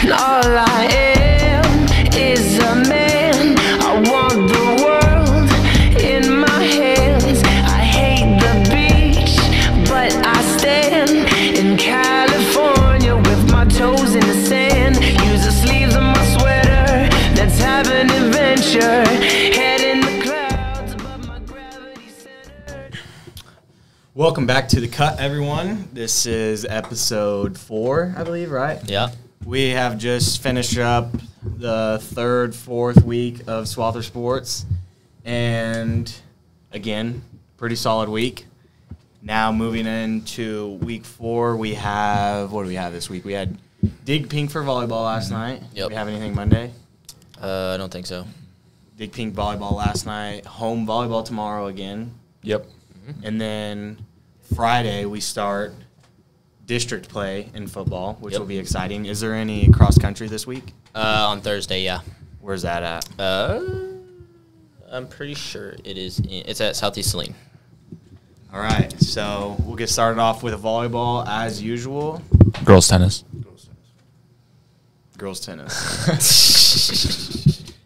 All I am is a man. I want the world in my hands. I hate the beach, but I stand in California with my toes in the sand. Use the sleeves of my sweater. Let's have an adventure. Head in the clouds above my gravity center. Welcome back to The Cut, everyone. This is episode 4, I believe, right? Yeah. We have just finished up the fourth week of Swather Sports. And, again, pretty solid week. Now moving into week 4, we have, what do we have this week? We had Dig Pink for volleyball last night. Yep. Do we have anything Monday? I don't think so. Dig Pink volleyball last night. Home volleyball tomorrow again. Yep. And then Friday we start district play in football, which Yep. will be exciting. Is there any cross country this week? On Thursday, yeah. Where's that at? I'm pretty sure it's at Southeast Saline. All right, so we'll get started off with volleyball as usual. Girls tennis. Girls tennis.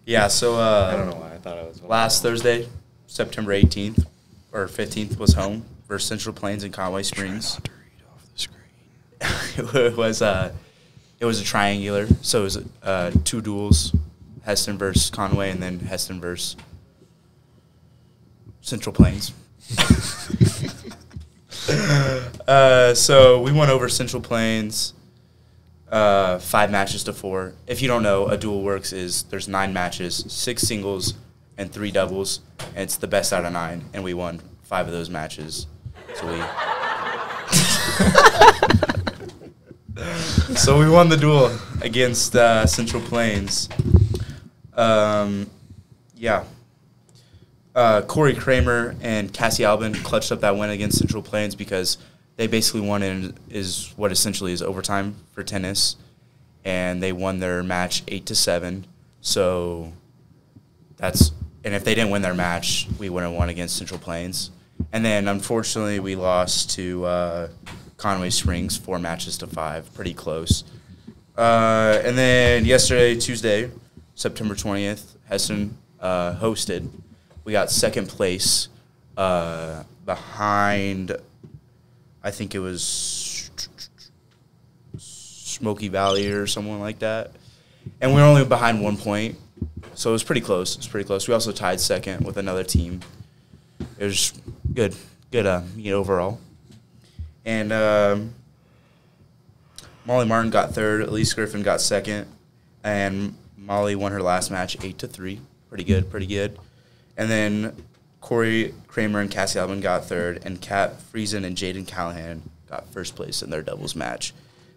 Yeah, so I don't know why I thought it was last Thursday, September 18th or 15th was home versus Central Plains and Conway Springs. It was a triangular, so it was 2 duels, Heston versus Conway, and then Heston versus Central Plains. So we went over Central Plains 5 matches to 4. If you don't know, a duel works is there's 9 matches, 6 singles and 3 doubles, and it's the best out of 9, and we won 5 of those matches. So we won the duel against Central Plains. Corey Kramer and Cassie Albin clutched up that win against Central Plains because they basically won in is what essentially is overtime for tennis, and they won their match 8-7. So and if they didn't win their match, we wouldn't have won against Central Plains. And then unfortunately we lost to Conway Springs 4 matches to 5, pretty close. And then yesterday, Tuesday, September 20th, Heston hosted. We got second place behind, I think it was Smoky Valley or someone like that. And we were only behind 1 point, so it was pretty close. We also tied second with another team. It was good overall. And Molly Martin got third. Elise Griffin got second. And Molly won her last match 8-3. Pretty good. And then Corey Kramer and Cassie Albin got third. And Kat Friesen and Jaden Callahan got first place in their doubles match.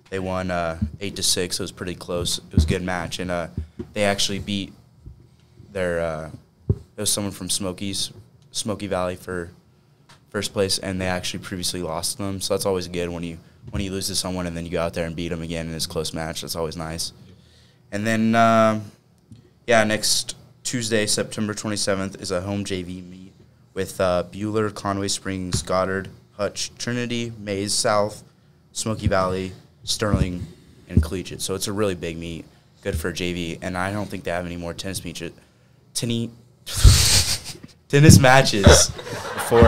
They won 8-6. So it was pretty close. It was a good match. And they actually beat it was someone from Smoky Valley for first place, and they actually previously lost them. So that's always good when you lose to someone and then you go out there and beat them again in this close match. That's always nice. And then, next Tuesday, September 27th, is a home JV meet with Bueller, Conway Springs, Goddard, Hutch, Trinity, Mays South, Smoky Valley, Sterling, and Collegiate. So it's a really big meet, good for JV. And I don't think they have any more tennis matches before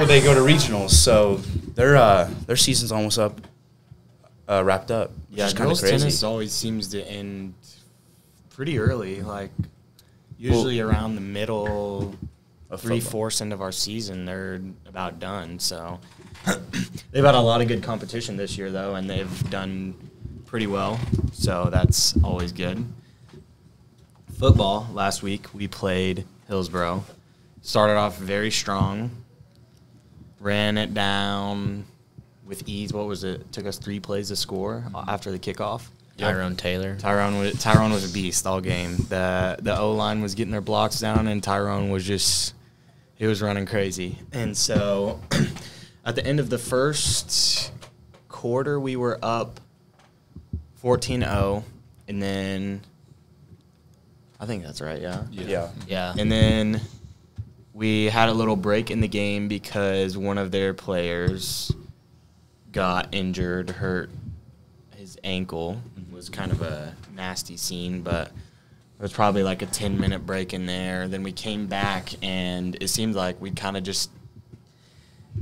they go to regionals. So their season's almost wrapped up. Yeah, girls tennis always seems to end pretty early, like usually around the middle, 3/4 end of our season, they're about done. So they've had a lot of good competition this year, though, and they've done pretty well. So that's always good. Football, last week we played Hillsboro. Started off very strong. Ran it down with ease. What was it? Took us 3 plays to score after the kickoff. Tyrone Taylor. Tyrone was a beast all game. The O-line was getting their blocks down, and Tyrone was he was running crazy. And so at the end of the first quarter, we were up 14-0, and then I think that's right, yeah? Yeah. And then we had a little break in the game because one of their players got injured, hurt his ankle. It was kind of a nasty scene, but there was probably like a 10-minute break in there. Then we came back, and it seemed like we'd kind of just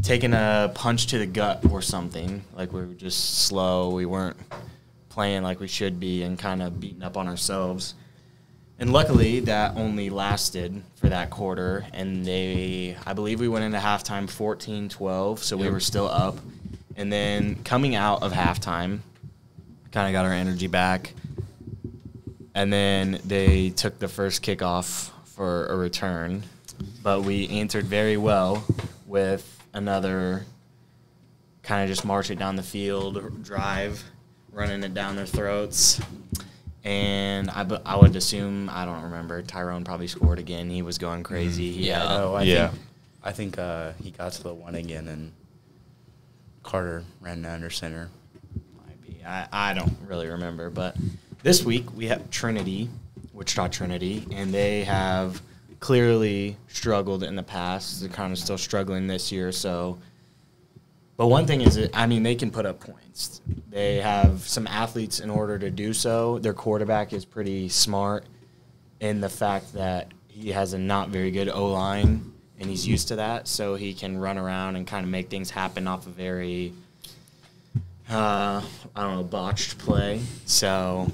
taken a punch to the gut or something. Like we were just slow. We weren't playing like we should be and kind of beating up on ourselves. And luckily, that only lasted for that quarter. And I believe we went into halftime 14-12, so we were still up. And then coming out of halftime, kind of got our energy back. And then they took the first kickoff for a return. But we answered very well with another kind of just march it down the field, drive, running it down their throats. And I would assume, I don't remember, Tyrone probably scored again. He was going crazy. I think he got to the one again, and Carter ran under center. Might be. I don't really remember. But this week we have Wichita Trinity, and they have clearly struggled in the past. They're kind of still struggling this year. But one thing is, they can put up points. They have some athletes in order to do so. Their quarterback is pretty smart in the fact that he has a not very good O-line, and he's used to that, so he can run around and kind of make things happen off a very, botched play. So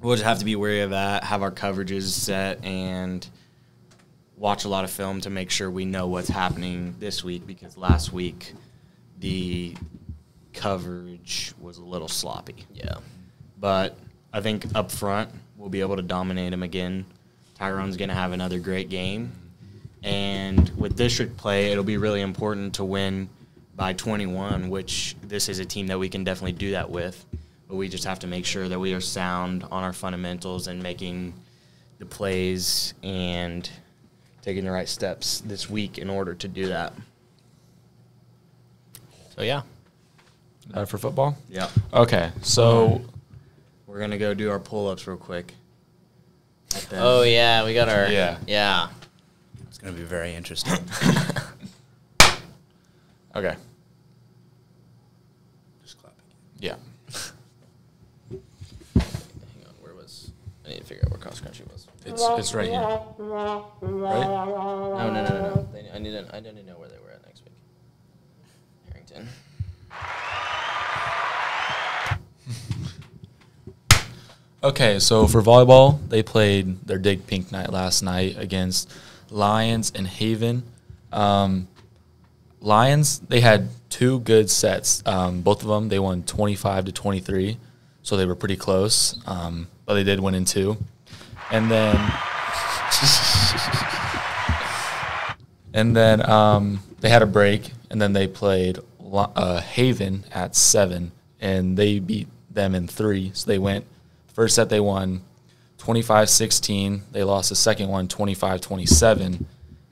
we'll just have to be wary of that, have our coverages set, and watch a lot of film to make sure we know what's happening this week, because last week the coverage was a little sloppy. Yeah. But I think up front we'll be able to dominate him again. Tyrone's going to have another great game. And with district play, it'll be really important to win by 21, which this is a team that we can definitely do that with. But we just have to make sure that we are sound on our fundamentals and making the plays and taking the right steps this week in order to do that. So, yeah. For football? Yeah. Okay, so we're going to go do our pull-ups real quick. Oh, yeah, we got our... Yeah. It's going to be very interesting. okay. Just clap again. Yeah. Hang on, I need to figure out where cross country was. It's right here. Right? No. I didn't know where they were at next week. Harrington. Okay, so for volleyball, they played their Dig Pink night last night against Lions and Haven. Lions, they had two good sets. Both of them, they won 25-23, so they were pretty close. But they did win in two. And then they had a break, and then they played Haven at 7, and they beat them in 3. So they went, first set they won 25-16. They lost the second one 25-27.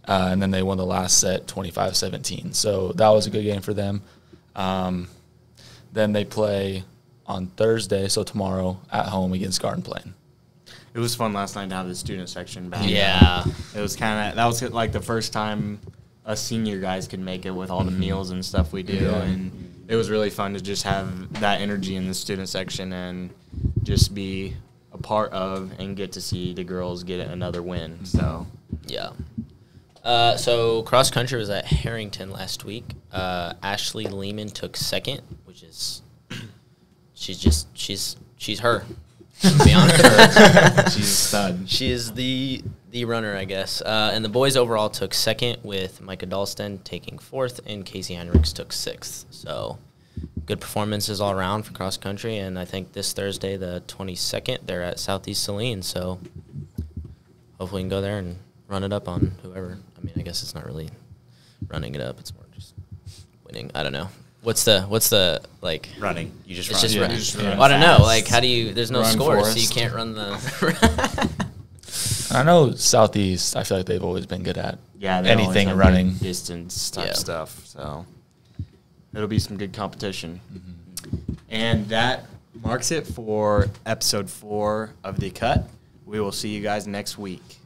And then they won the last set 25-17. So that was a good game for them. Then they play on Thursday, so tomorrow, at home against Garden Plain. It was fun last night to have the student section back. Yeah. It was that was like the first time us senior guys could make it with all the meals and stuff we do. Yeah. And it was really fun to just have that energy in the student section and just be a part of and get to see the girls get another win. So, yeah. So cross country was at Harrington last week. Ashley Lehman took second, which is she's her. To be honest, she's a stud. She is the runner, I guess. And the boys overall took second, with Micah Dalston taking fourth, and Casey Heinrichs took sixth. So good performances all around for cross country. And I think this Thursday, the 22nd, they're at Southeast Saline. So hopefully we can go there and run it up on whoever. I mean, I guess it's not really running it up. It's more just winning. I don't know. What's the like Running. You just it's run. just Yeah, run. you just Well, run I don't know. fast. Like, how do you? There's no Run score, so Forrest. you can't run the. I know Southeast, I feel like they've always been good at Yeah, they anything always have running. good distance type Yeah. stuff. So it'll be some good competition. And that marks it for episode 4 of The Cut. We will see you guys next week.